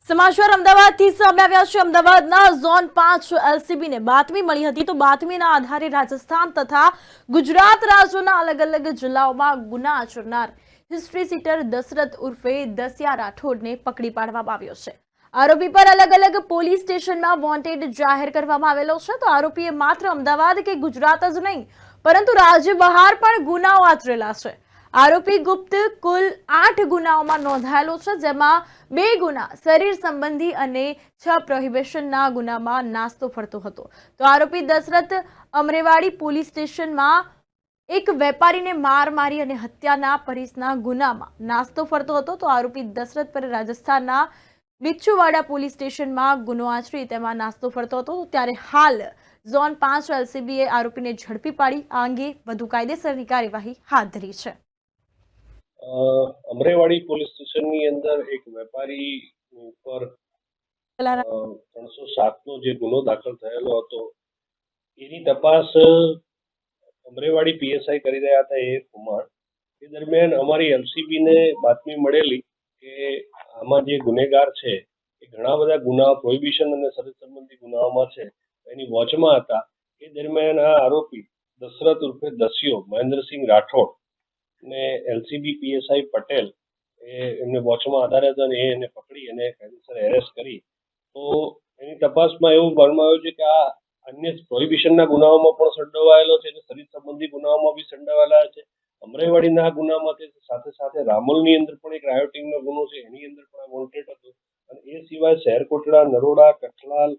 સમાચાર અમદાવાદથી સામે આવ્યા છે। અમદાવાદના ઝોન 5 એલસીબીને બાતમી મળી હતી તો બાતમીના આધારે રાજસ્થાન તથા ગુજરાત રાજ્યોના અલગ અલગ જિલ્લાઓમાં ગુના આચરનાર હિસ્ટ્રી સીટર દશરથ ઉર્ફે દસિયા રાઠોડને પકડી પાડવામાં આવ્યો છે। આરોપી પર અલગ અલગ પોલીસ સ્ટેશનમાં વોન્ટેડ જાહેર કરવામાં આવેલો છે। તો આરોપીએ માત્ર અમદાવાદ કે ગુજરાત જ નહીં પરંતુ રાજ્ય બહાર પણ ગુનાઓ આચરેલા છે। આરોપી ગુપ્ત કુલ 8 ગુનાઓમાં નોંધાયેલો છે, જેમાં 2 ગુના શરીર સંબંધી અને 6 પ્રોહિબિશનના ગુનામાં નાસ્તો ફરતો હતો। તો આરોપી દશરથ અમરેવાડી પોલીસ સ્ટેશનમાં એક વેપારીને માર મારી અને હત્યાના પરીસના ગુનામાં નાસ્તો ફરતો હતો। તો આરોપી દશરથ પર રાજસ્થાનના બિચ્છુવાડા પોલીસ સ્ટેશનમાં ગુનો આચરી તેમાં નાસ્તો ફરતો હતો। ત્યારે હાલ ઝોન 5 એલસીબીએ આરોપીને ઝડપી પાડી આ અંગે વધુ કાયદેસરની કાર્યવાહી હાથ ધરી છે। અમરેવાડી પોલીસ સ્ટેશનની અંદર એક વેપારી ઉપર 307નો જે ગુનો દાખલ થયેલો હતો એની તપાસ અમરેવાડી પીએસઆઈ કરી રહ્યા હતા એ કુમાર। એ દરમિયાન અમારી એલસીબીને બાતમી મળેલી કે આમાં જે ગુનેગાર છે એ ઘણા બધા ગુનાઓ પ્રોહિબિશન અને શરીર સંબંધી ગુનાઓમાં છે, એની વોચમાં હતા। એ દરમિયાન આ આરોપી દશરથ ઉર્ફે દસ્યો મહેન્દ્રસિંહ રાઠોડ ને એલસીબી પીએસઆઈ પટેલ એમને વોચમાં આધારે હતા અને એને પકડી અને કાયદેસર એરેસ્ટ કરી। તો એની તપાસમાં એવું બહારમાં આવ્યું છે કે આ અન્ય પ્રોહિબિશનના ગુનાઓમાં પણ સંડોવાયેલો છે અને શરીર સંબંધી ગુનાઓમાં બી સંડોવાયેલા છે। અમરેવાડીના આ ગુનામાં સાથે સાથે રામોલની અંદર પણ એક રાયોટિંગનો ગુનો છે, એની અંદર પણ આ વોન્ટેડ હતો। અને એ સિવાય શહેરકોટડા, નરોડા, કઠલાલ,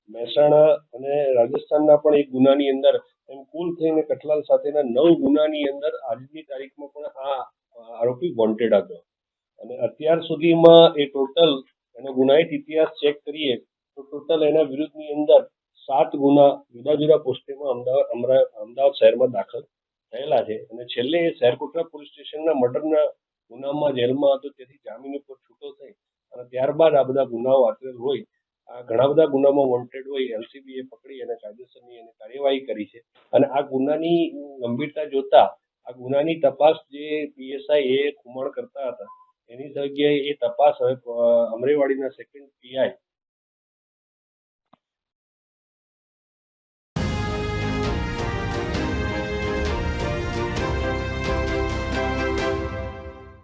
મહેસાણા અને રાજસ્થાનના પણ એક ગુનાની અંદર એમ કુલ થઈને કઠલાલ સાથેના 9 ગુનાની અંદર આજની તારીખમાં પણ આ આરોપી વોન્ટેડ હતો। અને અત્યાર સુધીમાં એ ટોટલ એનો ગુનાહિત ઇતિહાસ ચેક કરીએ તો ટોટલ એના વિરુદ્ધની અંદર 7 ગુના જુદા જુદા પોસ્ટમાં અમદાવાદ શહેરમાં દાખલ થયેલા છે। અને છેલ્લે એ શહેરકોટડા પોલીસ સ્ટેશનના મર્ડરના ગુનામાં જેલમાં હતો, તેથી જામીન ઉપર છૂટો થઈ અને ત્યારબાદ આ બધા ગુનાઓ આચરેલ હોય, આ ઘણા બધા ગુનામાં વોન્ટેડ હોય, એલસીબીએ પકડી અને કાયદેસરની એને કાર્યવાહી કરી છે। અને આ ગુનાની ગંભીરતા જોતા આ ગુનાની તપાસ જે પીએસઆઈ એ ખુમાણ કરતા હતા એની જગ્યાએ એ તપાસ હવે અમરેવાડીના સેકન્ડ પીઆઈ